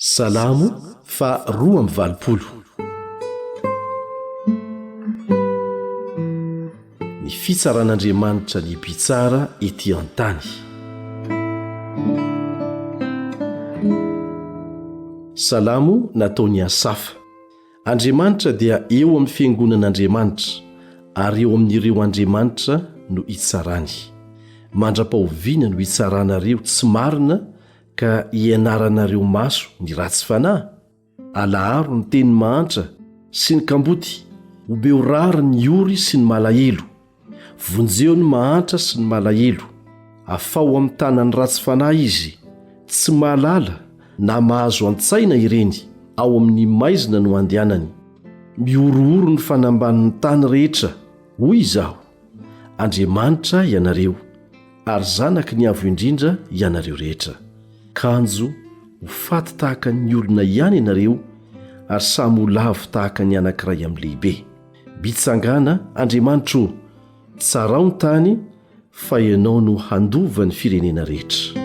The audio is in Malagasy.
Salamo fa 2:20. Ny fitsaran'Andriamanitra ny mpitsara ety an-tany. Salamo nataony Asafa. Andriamanitra dia eo amin'ny fiangonan'Andriamanitra ary eo amin'ireo Andriamanitra no hitsarany. Mandra-pahoviana no hitsaranareo tsy marina ka hianaranareo maso ny ratsy fanahy. Alaharo ny teny mahantra sy ny kamboty, ho beo rary ny ory sy ny malahelo. Vonjeo ny mahantra sy ny malahelo. Afao amin'ny tanany ratsy fanahy izy, tsy mahalala na mahazo an-tsaina ireny. Ao amin'ny maizina no andehanany. Miorooro ny fanamban'ny tany rehetra. Hoy izaho, Andriamanitra ianareo, ary zanaky ny avo indrindra ianareo rehetra. Kanjo ho faty tahaka ny olona ihany ianareo, ary samy ho lavo tahaka ny anankiray amin'ny lehibe. Bitsangana Andriamanitra, tsarao ny tany, fa ianao no handova ny firenena rehetra.